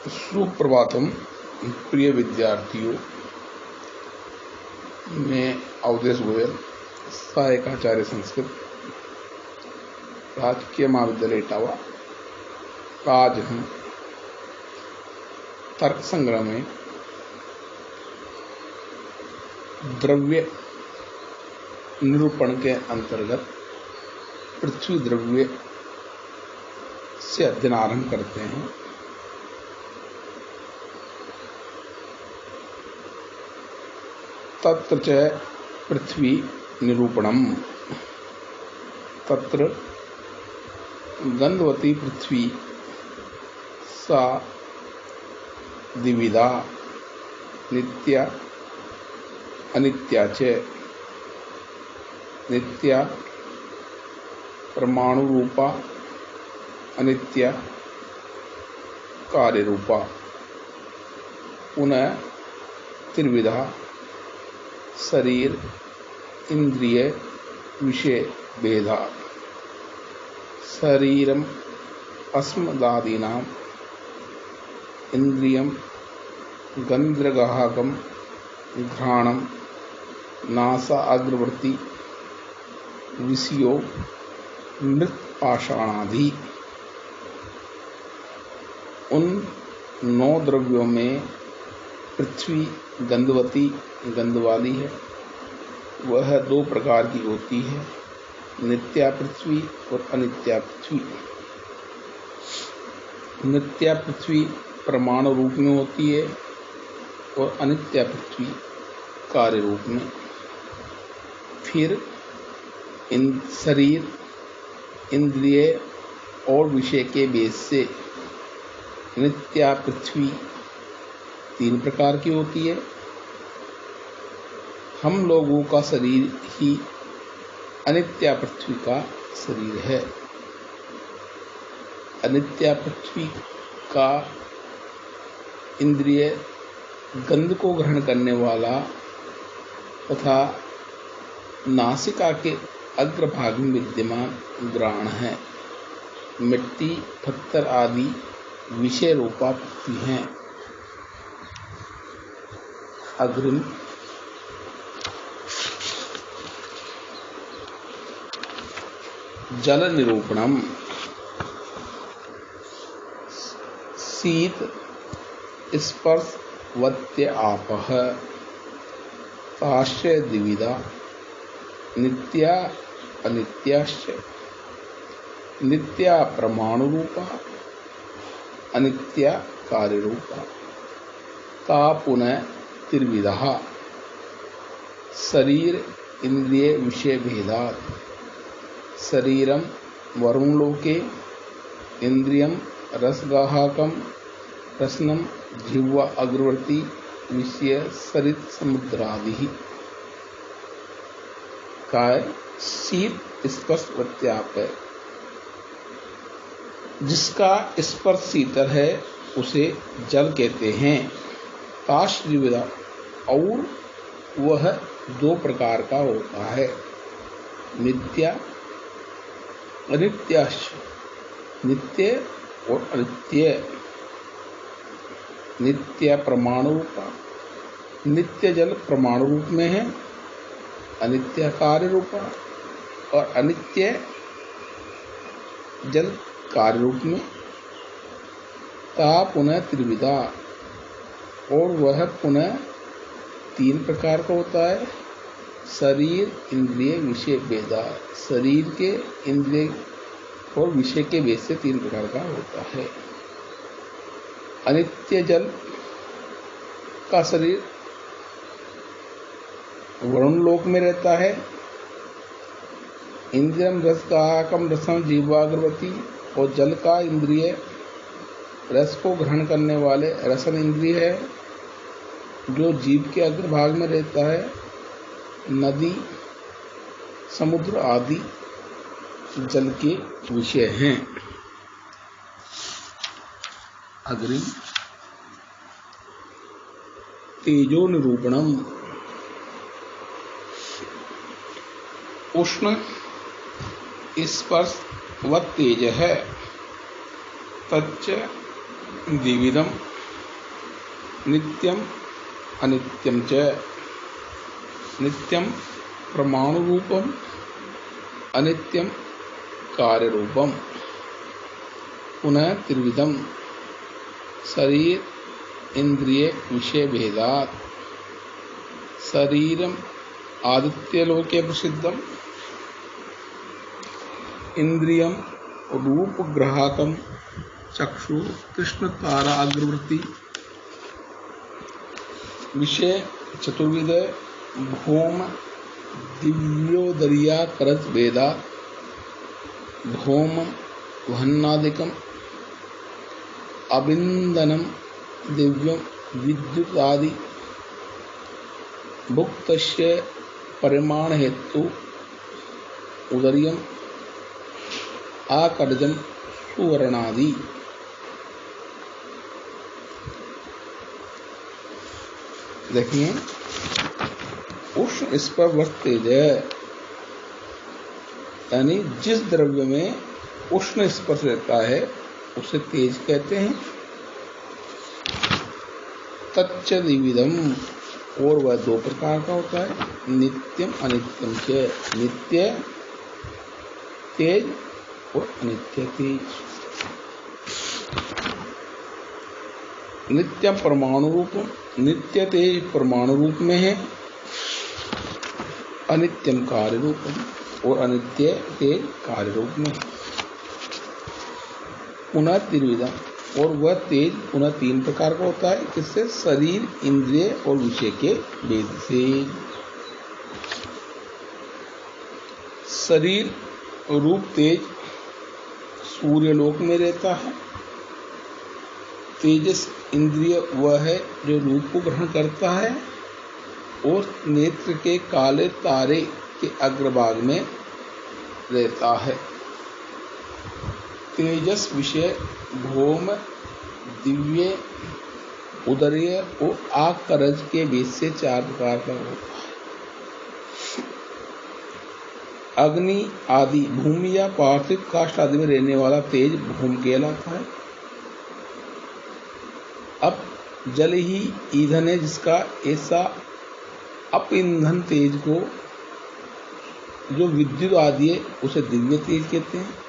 सुप्रभातम प्रिय विद्यार्थियों। मैं अवधेश गोयल, सहायक आचार्य संस्कृत, राजकीय महाविद्यालय इटावा। आज हम तर्क संग्रह में द्रव्य निरूपण के अंतर्गत पृथ्वी द्रव्य से अध्ययन आरंभ करते हैं। तत्र च पृथ्वी निरूपणम। तत्र गंधवती पृथ्वी सा द्विविधा नित्या अनित्या च। नित्या परमाणु रूपा, अनित्या कार्य रूपा। पुनः त्रिविधा शरीर इंद्रिय विषय भेदा। शरीरम अस्मदादीनाम इंद्रियम गंधग्राहकम घ्राणम नासा अग्रवर्ती विषयो मृत पाषाणादि। उन 9 द्रव्यों में पृथ्वी गंधवती गंध वाली है। वह 2 प्रकार की होती है, नित्या पृथ्वी और अनित्या पृथ्वी। नित्या पृथ्वी परमाणु रूप में होती है और अनित्या पृथ्वी कार्य रूप में। फिर इन शरीर इंद्रिय और विषय के भेद से नित्या पृथ्वी 3 प्रकार की होती है। हम लोगों का शरीर ही अनित्या पृथ्वी का शरीर है। अनित्या पृथ्वी का इंद्रिय गंध को ग्रहण करने वाला तथा नासिका के अग्रभाग में विद्यमान ग्राण है। मिट्टी पत्थर आदि विषय रूपा पृथ्वी हैं। अग्रिम जल निरूपणम। शीत स्पर्श वत्य आपः ताश्च द्विविधा नित्या अनित्याश्च। नित्या परमाणु रूपा, अनित्या कार्य रूपा। ता पुनः त्रिविधा शरीर इंद्रिय विषय भेदात्। शरीरम वरुणलोके इंद्रियम रसगाहकम रसनम जिह्वा अग्रवर्ती विषय सरित समुद्रादि। काय शीत स्पर्श वत्याप है। जिसका स्पर्श शीतल है उसे जल कहते हैं। ताश द्विविधा और वह 2 प्रकार का होता है, नित्या अनित्याश्च। नित्य और अनित्य। नित्य परमाणु रूपा, नित्य जल परमाणु रूप में है, अनित्य कार्य रूपा और अनित्य जल कार्य रूप में। ता पुनः त्रिविधा और वह पुनः 3 प्रकार का होता है, शरीर इंद्रिय विषय भेदा। शरीर के इंद्रिय और विषय के भेद से 3 प्रकार का होता है। अनित्य जल का शरीर वरुण लोक में रहता है। इंद्रियम रसगाहकम रसम जिह्वा अग्रवर्ती और जल का इंद्रिय रस को ग्रहण करने वाले रसन इंद्रिय है जो जीव के अग्रभाग में रहता है। नदी समुद्र आदि जल के विषय हैं। अग्रिम तेजो निरूपणम। उष्ण स्पर्श व तेज है। तच्च द्विविधम नित्यम अनित्यम च। नित्यम प्रमाण रूपम, अनित्यम कार्य रूपम। पुनः त्रिविधम शरीर इंद्रिय विषय भेदात्। शरीरम आदित्यलोके प्रसिद्धम, इंद्रियम रूप ग्राहकम चक्षु कृष्ण तारा अग्रवर्ती। विषय चतुर्विध भौम दिव्योदरिया करज वेदा। भौम वहन्नादिकम अबिंदनम दिव्यम विद्युतादि। भुक्तस्य परिमाण हेतु उदरियम आकर्जम सुवर्णादि। देखिए, उष्ण स्पर्श तेज, यानी जिस द्रव्य में उष्ण स्पर्श रहता है उसे तेज कहते हैं। तच्च द्विविधम, और वह दो प्रकार का होता है, नित्यम अनित्यम च। नित्य तेज और अनित्य तेज। नित्य परमाणु रूप, नित्य तेज परमाणु रूप में है, अनित्यम कार्य रूप और अनित्य तेज कार्य रूप में है। पुनः त्रिविधा, और वह तेज पुनः तीन प्रकार का होता है, किससे? शरीर इंद्रिय और विषय के भेद से। शरीर रूप तेज सूर्यलोक में रहता है। तेजस इंद्रिय वह है जो रूप को ग्रहण करता है और नेत्र के काले तारे के अग्रभाग में रहता है। तेजस विषय भौम दिव्य उदरीय और आकरज के बीच से चार प्रकार का होता है। अग्नि आदि भूमि या पार्थिव काष्ठ आदि में रहने वाला तेज भूम कहलाता है। अब जल ही ईंधन है, जिसका ऐसा अपईंधन तेज को जो विद्युत आदि है उसे दिव्य तेज कहते हैं।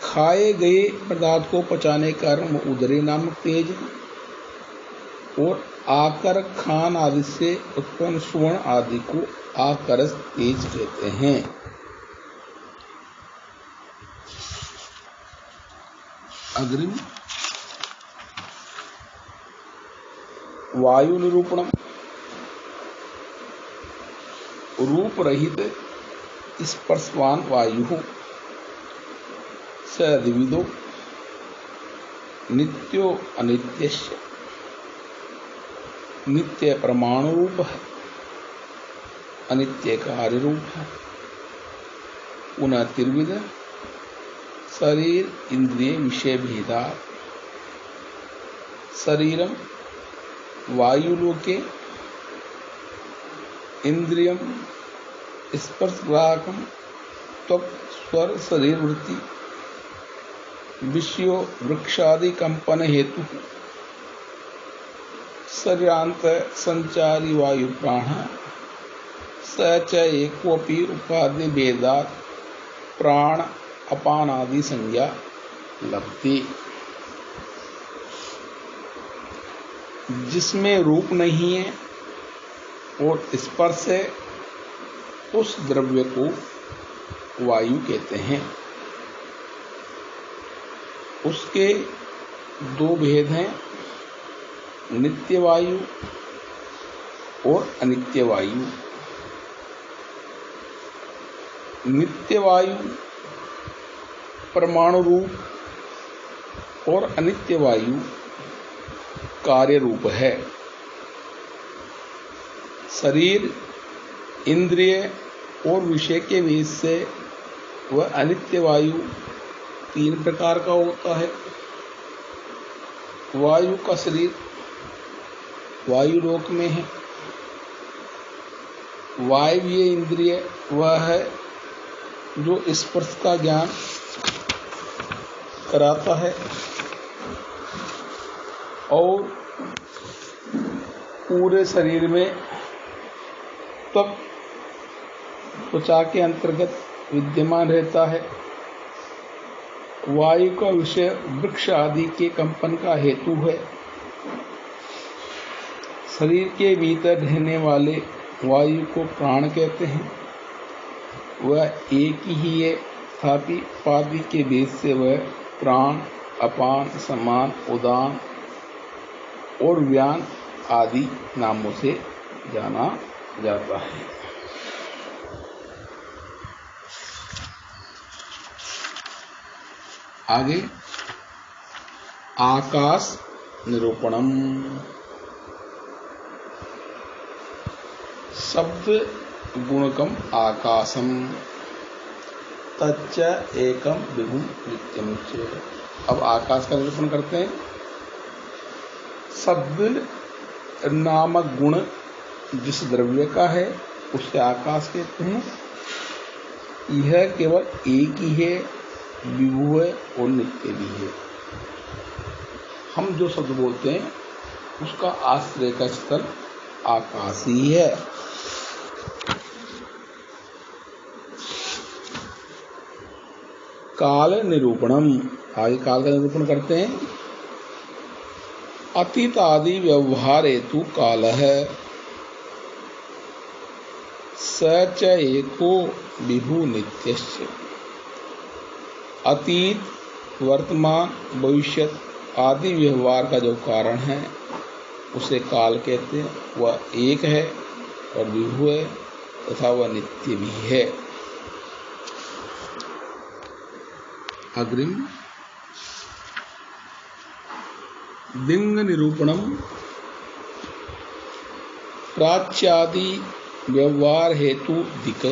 खाए गए पदार्थ को पचाने का कारण उदरी नामक तेज है और आकर खान आदि से उत्पन्न सुवर्ण आदि को आकरस तेज कहते हैं। अग्रिम वायु निरूपणम। रूप रहित स्पर्शवान वायु स द्विविधो नित्यो अनित्यस्य। नित्य परमाणु रूप है, अनित्य कार्य रूप है। पुनः त्रिविध शरीर इंद्रिय विषय भेदा। शरीरम वायुलोके, इंद्रियम स्पर्शग्राहकम त्वक् स्वर शरीर वृत्ति। विषयो वृक्षादि कंपन हेतु शरीरांत संचारी वायु प्राण स च एकोपि उपाधि भेदात् प्राण अपान आदि संज्ञा लभते। जिसमें रूप नहीं है और स्पर्श है उस द्रव्य को वायु कहते हैं। उसके दो भेद हैं, नित्य वायु और अनित्य वायु। नित्य वायु परमाणु रूप और अनित्य वायु कार्य रूप है। शरीर इंद्रिय और विषय के बीच से वह अनित्य वायु तीन प्रकार का होता है। वायु का शरीर वायु लोक में है। वायवीय इंद्रिय वह है जो स्पर्श का ज्ञान कराता है। और पूरे शरीर में त्वचा के अंतर्गत विद्यमान रहता है। वायु का विषय वृक्ष आदि के कंपन का हेतु है। शरीर के भीतर रहने वाले वायु को प्राण कहते हैं। वह एक ही है, तथापि पादी के भेद से वह प्राण, अपान, समान, उदान और व्यान आदि नामों से जाना जाता है। आगे आकाश निरूपणम। शब्द गुणकम आकाशम तच्च एकम विभुम नित्यम च। अब आकाश का निरूपण करते हैं। शब्द नामक गुण जिस द्रव्य का है उसे आकाश कहते हैं। यह केवल एक ही है, विभु है और नित्य भी है। हम जो शब्द बोलते हैं उसका आश्रय का स्थल आकाश ही है। काल निरूपणम। आगे काल का निरूपण करते हैं। अतीत आदि व्यवहार हेतु काल है। स च एको विभु नित्यस्य। अतीत, वर्तमान, भविष्यत आदि व्यवहार का जो कारण है उसे काल कहते हैं। वह एक है और विभु है तथा वह नित्य भी है। अग्रिम दिंग निरूपणम। प्राच्यादि व्यवहार हेतु दिक।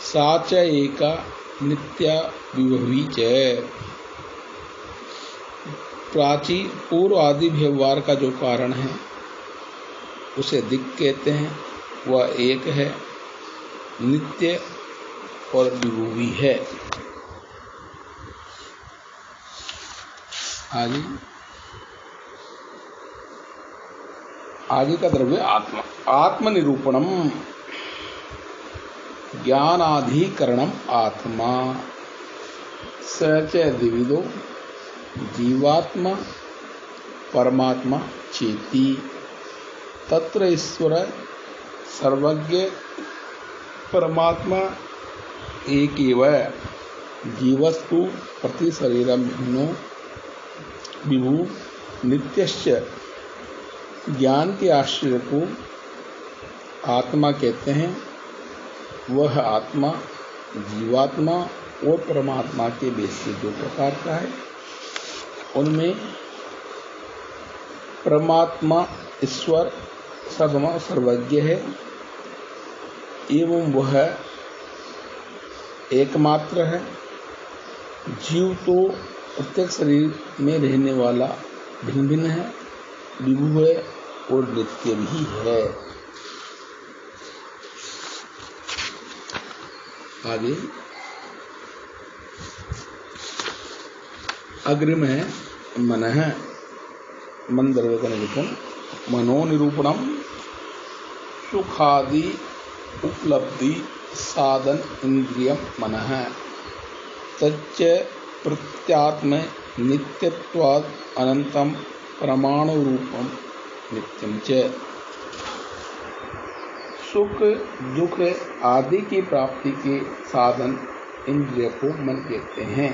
साच एका नित्या विभवी च। प्राची पूर्व आदि व्यवहार का जो कारण है उसे दिक् कहते हैं। वह एक है, नित्य और विभवी है। आगे का द्रव्य आत्मा। आत्म निरूपणम। ज्ञानाधिकरणम आत्मा। स च द्विविधो जीवात्मा परमात्मा चेति। तत्र ईश्वर सर्वज्ञ परमात्मा एक एव। जीवस्तु प्रति शरीरम भिन्नो विभु नित्यस्य। ज्ञान के आश्रय को आत्मा कहते हैं। वह आत्मा जीवात्मा और परमात्मा के भेद से दो प्रकार का है। उनमें परमात्मा ईश्वर सर्वज्ञ है एवं वह एकमात्र है। जीव तो प्रत्येक शरीर में रहने वाला भिन्न भिन्न है, विभु है और नित्य भी है। आगे अग्रिम है मनः। मन द्रव्य का निरूपण। मनो निरूपणम। सुखादि उपलब्धि साधन इंद्रियम मनः। तच्च प्रत्यात्म नित्यत्वाद अनंतम परमाणु रूपम नित्यम च। सुख दुख आदि की प्राप्ति के साधन इंद्रिय को मन कहते हैं।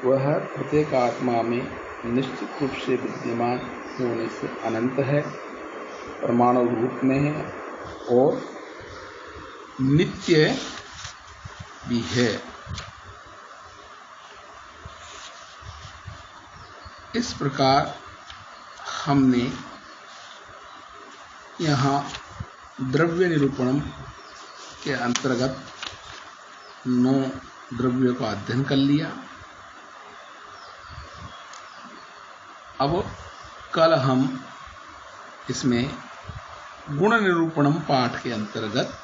वह प्रत्येक आत्मा में निश्चित रूप से विद्यमान होने से अनंत है, परमाणु रूप में है और नित्य भी है। इस प्रकार हमने यहाँ द्रव्य निरूपणम के अंतर्गत 9 द्रव्यों का अध्ययन कर लिया। अब कल हम इसमें गुण निरूपणम पाठ के अंतर्गत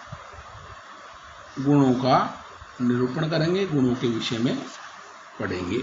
गुणों का निरूपण करेंगे, गुणों के विषय में पढ़ेंगे।